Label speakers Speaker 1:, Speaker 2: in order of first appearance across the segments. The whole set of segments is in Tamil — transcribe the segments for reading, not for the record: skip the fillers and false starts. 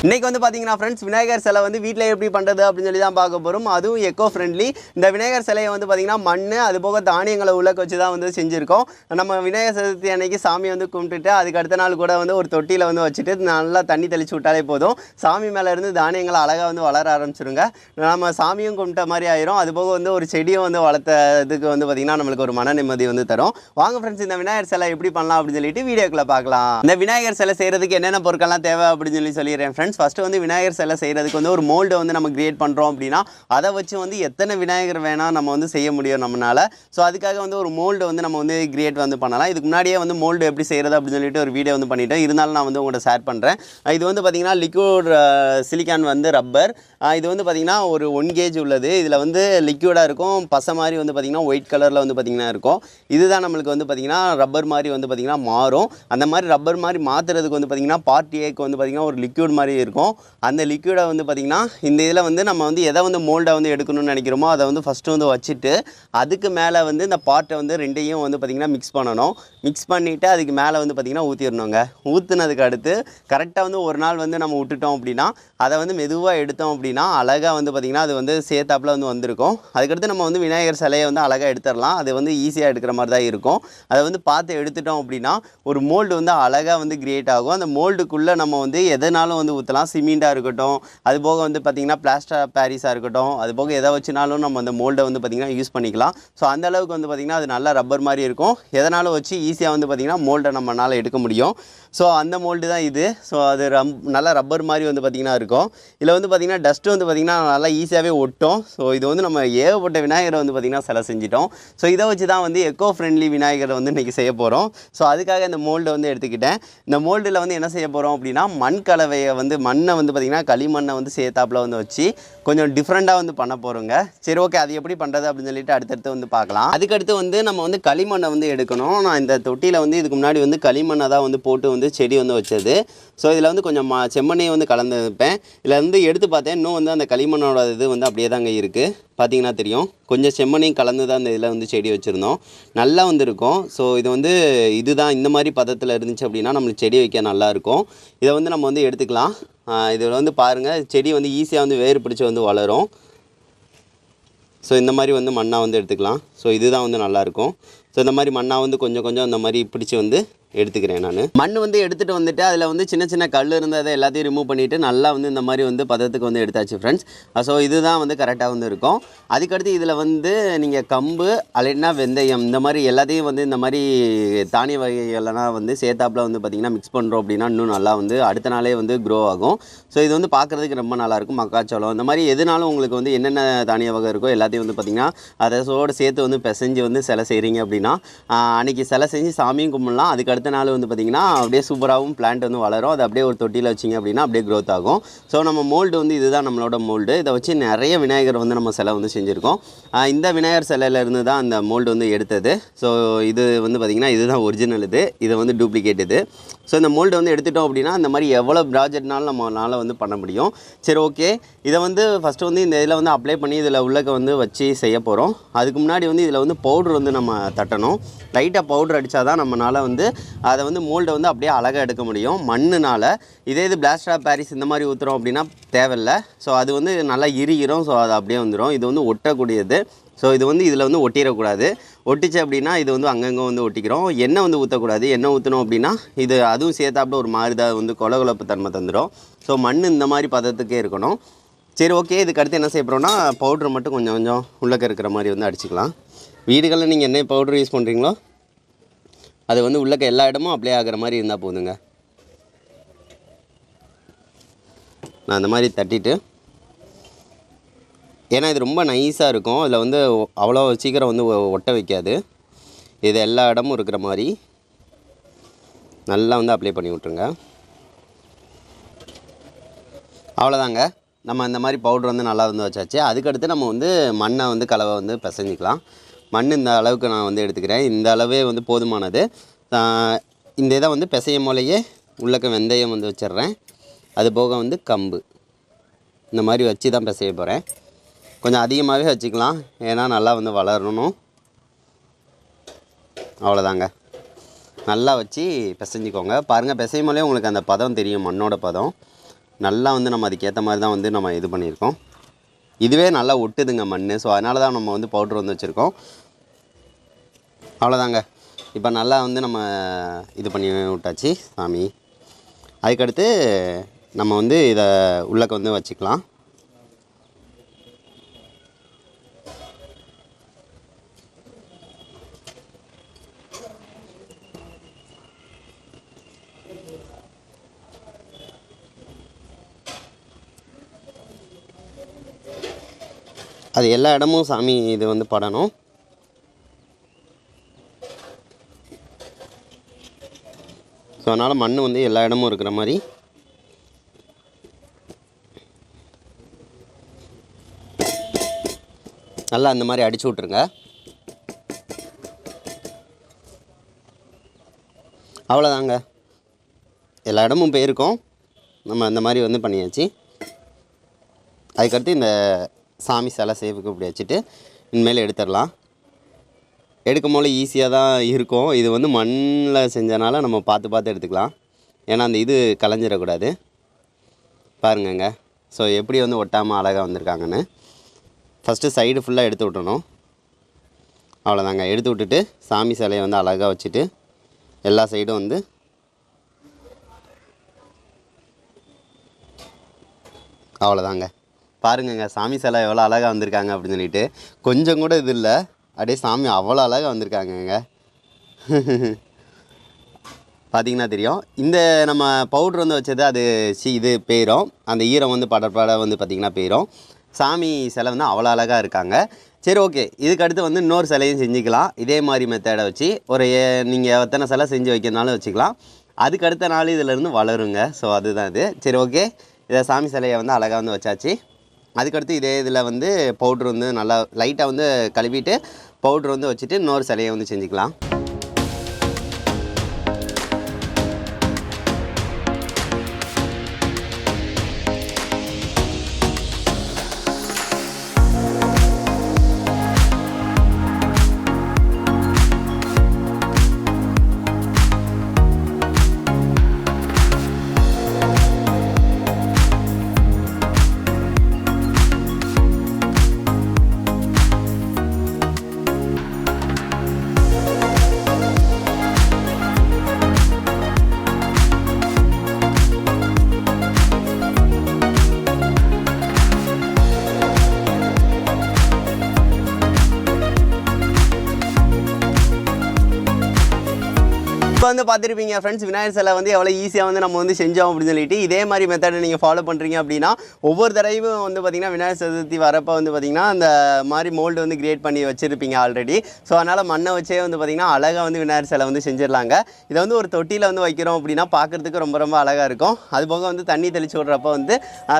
Speaker 1: இன்னைக்கு வந்து பாத்தீங்கன்னா ஃப்ரெண்ட்ஸ் விநாயகர் சிலை வந்து வீட்டில் எப்படி பண்ணுறது அப்படின்னு சொல்லி தான் பார்க்க போகிறோம். அதுவும் எக்கோ ஃப்ரெண்ட்லி. இந்த விநாயகர் சிலையை வந்து பார்த்தீங்கன்னா மண் அது போக தானியங்களை உள்ளக்க வச்சு தான் வந்து செஞ்சுருக்கோம். நம்ம விநாயகர் சதுர்த்தி அன்னைக்கு சாமி வந்து கும்பிட்டுட்டு அதுக்கு அடுத்த நாள் கூட வந்து ஒரு தொட்டியில் வந்து வச்சுட்டு நல்லா தண்ணி தெளிச்சு விட்டாலே போதும். சாமி மேலே இருந்து தானியங்களை அழகாக வந்து வளர ஆரம்பிச்சிருங்க. நம்ம சாமியும் கும்பிட்ட மாதிரி ஆயிரும். அது போக வந்து ஒரு செடியும் வந்து வளர்த்ததுக்கு வந்து பார்த்திங்கன்னா நம்மளுக்கு ஒரு மன நிம்மதி வந்து தரும். வாங்க ஃப்ரெண்ட்ஸ் இந்த விநாயகர் சிலை எப்படி பண்ணலாம் அப்படின்னு சொல்லிட்டு வீடியோக்குள்ளே பார்க்கலாம். இந்த விநாயகர் சிலை செய்கிறதுக்கு என்னென்ன பொருட்கள்லாம் தேவை அப்படின்னு சொல்லிடுறேன் ஃப்ரெண்ட்ஸ். ஃபஸ்ட்டு வந்து விநாயகர் சிலை செய்கிறதுக்கு வந்து ஒரு மோல்டு வந்து நம்ம கிரியேட் பண்ணுறோம் அப்படின்னா அதை வச்சு வந்து எத்தனை விநாயகர் வேணால் நம்ம வந்து செய்ய முடியும் நம்மளால். ஸோ அதுக்காக வந்து ஒரு மோல்டு வந்து நம்ம வந்து கிரியேட் வந்து பண்ணலாம். இதுக்கு முன்னாடியே வந்து மோல்டு எப்படி செய்கிறது அப்படின்னு சொல்லிட்டு ஒரு வீடியோ வந்து பண்ணிவிட்டேன். இருந்தாலும் நான் வந்து உங்கள்கிட்ட ஷேர் பண்ணுறேன். இது வந்து பார்த்திங்கன்னா லிக்விட் சிலிக்கான் வந்து ரப்பர். இது வந்து பார்த்திங்கன்னா ஒரு 1 kg உள்ளது. இதில் வந்து லிக்விடாக இருக்கும். பசை மாதிரி வந்து பார்த்திங்கன்னா ஒயிட் கலரில் வந்து பார்த்திங்கன்னா இருக்கும். இதுதான் நம்மளுக்கு வந்து பார்த்திங்கன்னா ரப்பர் மாதிரி வந்து பார்த்திங்கன்னா மாறும். அந்த மாதிரி ரப்பர் மாதிரி மாற்றுறதுக்கு வந்து பார்த்திங்கன்னா பார்ட் ஏக்கு வந்து பார்த்திங்கன்னா ஒரு லிக்விட் மாதிரி இருக்கும். அந்த லிக்விடை வந்து பார்த்திங்கன்னா இந்த இதில் வந்து நம்ம வந்து எதை வந்து மோல்டை வந்து எடுக்கணும்னு நினைக்கிறோமோ அதை வந்து ஃபஸ்ட்டு வந்து வச்சுட்டு அதுக்கு மேலே வந்து இந்த பார்ட்டை வந்து ரெண்டையும் வந்து பார்த்திங்கன்னா மிக்ஸ் பண்ணணும். மிக்ஸ் பண்ணிவிட்டு அதுக்கு மேலே வந்து பார்த்திங்கன்னா ஊற்றிடணுங்க. ஊற்றுனதுக்கு அடுத்து கரெக்டாக வந்து ஒரு நாள் வந்து நம்ம விட்டுட்டோம் அப்படின்னா அதை வந்து மெதுவாக எடுத்தோம் அப்படின்னா அழகாக வந்து பார்த்திங்கன்னா அது வந்து சேர்த்தாப்பில் வந்து வந்திருக்கும். அதுக்கடுத்து நம்ம வந்து விநாயகர் சிலையை வந்து அழகாக எடுத்துடலாம். அது வந்து ஈஸியாக எடுக்கிற மாதிரி தான் இருக்கும். அதை வந்து பார்த்து எடுத்துட்டோம் அப்படின்னா ஒரு மோல்டு வந்து அழகாக வந்து கிரியேட் ஆகும். அந்த மோல்டுக்குள்ளே நம்ம வந்து எதனாலும் வந்து ஊற்றலாம். சிமெண்டாக இருக்கட்டும், அது போக வந்து பார்த்திங்கன்னா பிளாஸ்டர் ஆஃப் பாரிஸாக இருக்கட்டும், அது போக எதை வச்சுனாலும் நம்ம அந்த மோல்டை வந்து பார்த்திங்கன்னா யூஸ் பண்ணிக்கலாம். ஸோ அந்த அளவுக்கு வந்து பார்த்திங்கன்னா அது நல்லா ரப்பர் மாதிரி இருக்கும். எதனாலும் வச்சு ஈஸியாக வந்து பார்த்திங்கன்னா மோல்டை நம்மளால் எடுக்க முடியும். ஸோ அந்த மோல்டு தான் இது. ஸோ அது நல்லா ரப்பர் மாதிரி வந்து பார்த்திங்கன்னா இருக்கும். இதில் வந்து பார்த்திங்கன்னா டஸ்ட்டு வந்து பார்த்திங்கன்னா நல்லா ஈஸியாகவே ஒட்டும். ஸோ இது வந்து நம்ம ஏகப்பட்ட விநாயகரை வந்து பார்த்திங்கன்னா சிலை செஞ்சிட்டோம். ஸோ இதை வச்சு தான் வந்து எக்கோ ஃப்ரெண்ட்லி விநாயகரை வந்து இன்றைக்கி செய்ய போகிறோம். ஸோ அதுக்காக இந்த மோல்டை வந்து எடுத்துக்கிட்டேன். இந்த மோல்டில் வந்து என்ன செய்ய போகிறோம் அப்படின்னா மண் கலவையை வந்து மண்ணை வந்து பார்த்திங்கன்னா களிமண்ணை வந்து சேர்த்தாப்பில் வந்து வச்சு கொஞ்சம் டிஃப்ரெண்ட்டாக வந்து பண்ண போகிறோங்க. சரி, ஓகே, அது எப்படி பண்ணுறது அப்படின்னு சொல்லிட்டு அடுத்தடுத்து வந்து பார்க்கலாம். அதுக்கடுத்து வந்து நம்ம வந்து களிமண்ணை வந்து எடுக்கணும். நான் இந்த தொட்டியில் வந்து இதுக்கு முன்னாடி வந்து களிமண்ணை தான் வந்து போட்டு வந்து செடி வந்து வச்சது. ஸோ இதில் வந்து கொஞ்சம் செம்மண்ணையை வந்து கலந்து வைப்பேன். இதில் வந்து எடுத்து பார்த்தேன், இன்னும் வந்து அந்த களிமண்ணோட இது வந்து அப்படியே தாங்க இருக்குது. பார்த்திங்கன்னா தெரியும், கொஞ்சம் செம்மண்ணையும் கலந்து தான் அந்த இதில் வந்து செடி வச்சுருந்தோம். நல்லா வந்துருக்கும். ஸோ இது வந்து இதுதான் இந்த மாதிரி பதத்தில் இருந்துச்சு அப்படின்னா நம்மளுக்கு செடி வைக்க நல்லாயிருக்கும். இதை வந்து நம்ம வந்து எடுத்துக்கலாம். இதில் வந்து பாருங்கள், செடி வந்து ஈஸியாக வந்து வேர் பிடிச்சி வந்து வளரும். ஸோ இந்த மாதிரி வந்து மண்ணாக வந்து எடுத்துக்கலாம். ஸோ இதுதான் வந்து நல்லாயிருக்கும். ஸோ இந்த மாதிரி மண்ணாக வந்து கொஞ்சம் கொஞ்சம் இந்த மாதிரி பிடிச்சி வந்து எடுத்துக்கிறேன். நான் மண் வந்து எடுத்துகிட்டு வந்துட்டு அதில் வந்து சின்ன சின்ன கல் இருந்து அதை எல்லாத்தையும் ரிமூவ் பண்ணிவிட்டு நல்லா வந்து இந்த மாதிரி வந்து பதத்துக்கு வந்து எடுத்தாச்சு ஃப்ரெண்ட்ஸ். ஸோ இதுதான் வந்து கரெக்டாக வந்து இருக்கும். அதுக்கடுத்து இதில் வந்து நீங்கள் கம்பு அல்லைன்னா வெந்தயம் இந்த மாதிரி எல்லாத்தையும் வந்து இந்த மாதிரி தானிய வகைகள்லாம் வந்து சேர்த்தாப்பில் வந்து பார்த்திங்கன்னா மிக்ஸ் பண்ணுறோம் அப்படின்னா இன்னும் நல்லா வந்து அடுத்த நாளே வந்து க்ரோ ஆகும். ஸோ இது வந்து பார்க்குறதுக்கு ரொம்ப நல்லாயிருக்கும். மக்காச்சோளம் இந்த மாதிரி எதுனாலும் உங்களுக்கு வந்து என்னென்ன தானிய வகை இருக்கோ எல்லாத்தையும் வந்து பார்த்திங்கன்னா அதோடு சேர்த்து வந்து பிசைஞ்சு வந்து சிலை செய்கிறீங்க அப்படின்னா அன்றைக்கி சிலை செஞ்சு சாமியும் கும்பிடலாம். அதுக்கடுத்து நாள் வந்து பார்த்திங்கன்னா அப்படியே சூப்பராகவும் பிளான்ட் வந்து வளரும். அது அப்படியே ஒரு தொட்டியில் வச்சிங்க அப்படின்னா அப்படியே க்ரோத் ஆகும். ஸோ நம்ம மோல்டு வந்து இதுதான் நம்மளோட மோல்டு. இதை வச்சு நிறைய விநாயகர் வந்து நம்ம சிலை வந்து செஞ்சுருக்கோம். இந்த விநாயகர் சிலையிலேருந்து தான் அந்த மோல்டு வந்து எடுத்தது. ஸோ இது வந்து பார்த்திங்கன்னா இதுதான் ஒரிஜினல். இது வந்து டூப்ளிகேட் இது. ஸோ இந்த மோல்டு வந்து எடுத்துட்டோம் அப்படின்னா இந்த மாதிரி எவ்வளோ ப்ராஜெக்ட்னாலும் நம்மளால் வந்து பண்ண முடியும். சரி, ஓகே, இதை வந்து ஃபஸ்ட்டு வந்து இந்த இதில் வந்து அப்ளை பண்ணி இதில் உள்ளக்க வந்து வச்சு செய்ய போகிறோம். அதுக்கு முன்னாடி வந்து இதில் வந்து பவுட்ரு வந்து நம்ம தட்டணும். லைட்டாக பவுட்ரு அடித்தா தான் நம்மளால் வந்து அதை வந்து மோல்டை வந்து அப்படியே அழகாக எடுக்க முடியும் மண்ணுனால். இது பிளாஸ்டர் ஆஃப் பாரிஸ் இந்த மாதிரி ஊற்றுறோம் அப்படின்னா தேவையில்லை. ஸோ அது வந்து நல்லா இறுகிரும். ஸோ அது அப்படியே வந்துடும். இது வந்து ஒட்டக்கூடியது. ஸோ இது வந்து இதில் வந்து ஒட்டிடக்கூடாது. ஒட்டிச்சு அப்படின்னா இது வந்து அங்கங்கே வந்து ஒட்டிக்கிறோம். எண்ணெய் வந்து ஊற்றக்கூடாது. எண்ணெய் ஊற்றணும் அப்படின்னா இது அதுவும் சேர்த்தாப்புல ஒரு மாதிரி தான் வந்து கொலகொலப்பு தன்மை தந்துடும். ஸோ மண் இந்த மாதிரி பதத்துக்கே இருக்கணும். சரி, ஓகே, இதுக்கு அடுத்து என்ன செய்ய போகிறோம்னா பவுட்ரு மட்டும் கொஞ்சம் கொஞ்சம் உள்ளக்க இருக்கிற மாதிரி வந்து அடிச்சுக்கலாம். வீடுகளில் நீங்கள் என்ன பவுட்ரு யூஸ் பண்ணுறீங்களோ அது வந்து உள்ளக்க எல்லா இடமும் அப்ளை ஆகிற மாதிரி இருந்தால் போதுங்க. நான் அந்த மாதிரி தட்டிட்டு, ஏன்னா இது ரொம்ப நைஸாக இருக்கும். இதில் வந்து அவ்வளோ சீக்கிரம் வந்து ஒட்ட வைக்காது. இது எல்லா இடமும் இருக்கிற மாதிரி நல்லா வந்து அப்ளை பண்ணி விட்ருங்க. அவ்வளோதாங்க. நம்ம இந்த மாதிரி பவுட்ரு வந்து நல்லா வந்து வச்சாச்சு. அதுக்கடுத்து நம்ம வந்து மண்ணை வந்து கலவை வந்து பிசைஞ்சிக்கலாம். மண் இந்த அளவுக்கு நான் வந்து எடுத்துக்கிறேன். இந்த அளவே வந்து போதுமானது. இந்த இதை வந்து பிசையும் போலையே உள்ளக்க வெந்தயம் வந்து வச்சிட்றேன். அது போக வந்து கம்பு இந்த மாதிரி வச்சு தான் பிசைய போகிறேன். கொஞ்சம் அதிகமாகவே வச்சுக்கலாம், ஏன்னா நல்லா வந்து வளரணும். அவ்வளோதாங்க. நல்லா வச்சு பிசைஞ்சிக்கோங்க. பாருங்கள், பிசையும் போலே உங்களுக்கு அந்த பதம் தெரியும், மண்ணோட பதம். நல்லா வந்து நம்ம அதுக்கேற்ற மாதிரி தான் வந்து நம்ம இது பண்ணியிருக்கோம். இதுவே நல்லா ஒட்டுதுங்க மண். ஸோ அதனால தான் நம்ம வந்து பவுட்ரு வந்து வச்சுருக்கோம். அவ்வளோதாங்க. இப்போ நல்லா வந்து நம்ம இது பண்ணி விட்டாச்சு சாமி. அதுக்கடுத்து நம்ம வந்து இதை உள்ளக்க வந்து வச்சுக்கலாம். அது எல்லா இடமும் சாமி இது வந்து படணும். ஸோ அதனால் மண் வந்து எல்லா இடமும் இருக்கிற மாதிரி நல்லா அந்த மாதிரி அடிச்சு விட்ருங்க. அவ்வளோதாங்க, எல்லா இடமும் போயிருக்கோம். நம்ம அந்த மாதிரி வந்து பண்ணியாச்சு. அதுக்கடுத்து இந்த சாமி சிலை சேஃபுக்கு இப்படி வச்சுட்டு இனிமேல் எடுத்துடலாம். எடுக்கும் போது ஈஸியாக தான் இருக்கும். இது வந்து மண்ணில் செஞ்சனால நம்ம பார்த்து எடுத்துக்கலாம். ஏன்னா அந்த இது கலைஞ்சிடக்கூடாது. பாருங்கங்க. ஸோ எப்படி வந்து ஒட்டாமல் அழகாக வந்திருக்காங்கன்னு. ஃபஸ்ட்டு சைடு ஃபுல்லாக எடுத்து விட்டணும். அவ்வளோதாங்க. எடுத்து விட்டுட்டு சாமி சிலையை வந்து அழகாக வச்சுட்டு எல்லா சைடும் வந்து அவ்வளோதாங்க. பாருங்கங்க சாமி சிலை எவ்வளோ அழகாக வந்திருக்காங்க அப்படின்னு சொல்லிட்டு. கொஞ்சம் கூட இது இல்லை, அப்படியே சாமி அவ்வளோ அழகாக வந்திருக்காங்கங்க. பார்த்திங்கன்னா தெரியும். இந்த நம்ம பவுட்ரு வந்து வச்சது அது இது போயிடும். அந்த ஈரம் வந்து பட வந்து பார்த்திங்கன்னா போயிடும். சாமி சிலை வந்து அவ்வளோ அழகாக இருக்காங்க. சரி, ஓகே. இதுக்கு அடுத்து வந்து இன்னொரு சிலையும் செஞ்சுக்கலாம். இதே மாதிரி மெத்தடை வச்சு ஒரு நீங்கள் எத்தனை சிலை செஞ்சு வைக்கிறனாலும் வச்சுக்கலாம். அதுக்கு அடுத்த நாள் இதிலேருந்து வளருங்க. ஸோ அதுதான் இது. சரி, ஓகே. இதை சாமி சிலையை வந்து அழகாக வந்து வச்சாச்சு. அதுக்கடுத்து இதே இதில் வந்து பவுட்ரு வந்து நல்லா லைட்டாக வந்து கழுவிட்டு பவுட்ரு வந்து வச்சுட்டு இன்னொரு சிலையை வந்து செஞ்சுக்கலாம். இப்போ வந்து பார்த்துருப்பீங்க ஃப்ரெண்ட்ஸ், விநாயகர் சிலை வந்து எவ்வளோ ஈஸியாக வந்து நம்ம வந்து செஞ்சோம் அப்படின்னு சொல்லிட்டு. இதே மாதிரி மெத்தடை நீங்கள் ஃபாலோ பண்ணுறீங்க அப்படின்னா ஒவ்வொரு தடவையும் வந்து பார்த்திங்கன்னா விநாயகர் சதுர்த்தி வரப்போ வந்து பார்த்திங்கன்னா அந்த மாதிரி மோல்டு வந்து கிரியேட் பண்ணி வச்சுருப்பீங்க ஆல்ரெடி. ஸோ அதனால் மண்ணை வச்சே வந்து பார்த்திங்கன்னா அழகாக வந்து விநாயகர் சிலை வந்து செஞ்சிடலாங்க. இதை வந்து ஒரு தொட்டியில் வந்து வைக்கிறோம் அப்படின்னா பார்க்குறதுக்கு ரொம்ப ரொம்ப அழகாக இருக்கும். அதுபோக வந்து தண்ணி தெளிச்சு விட்றப்போ வந்து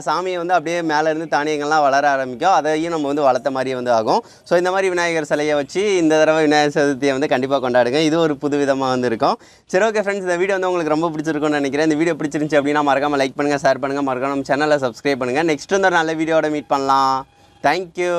Speaker 1: சாமியை வந்து அப்படியே மேலேருந்து தானியங்கள்லாம் வளர ஆரம்பிக்கும். அதையும் நம்ம வந்து வளர்த்த மாதிரியே வந்து ஆகும். ஸோ இந்த மாதிரி விநாயகர் சிலையை வச்சு இந்த தடவை விநாயகர் சதுர்த்தியை வந்து கண்டிப்பாக கொண்டாடுங்க. இது ஒரு புது விதமாக வந்து இருக்கும். சரி, ஓகே ஃப்ரெண்ட்ஸ், இந்த வீடியோ வந்து உங்களுக்கு ரொம்ப பிடிச்சிருக்கும்னு நினைக்கிறேன். இந்த வீடியோ பிடிச்சிருந்துச்சு அப்படின்னா மறக்காமல் லைக் பண்ணுங்கள், ஷேர் பண்ணுங்கள், மறக்காம நம்ம சேனலை சப்ஸ்கிரைப் பண்ணுங்கள். நெக்ஸ்ட் வந்து ஒரு நல்ல வீடியோட மீட் பண்ணலாம். தேங்க்யூ.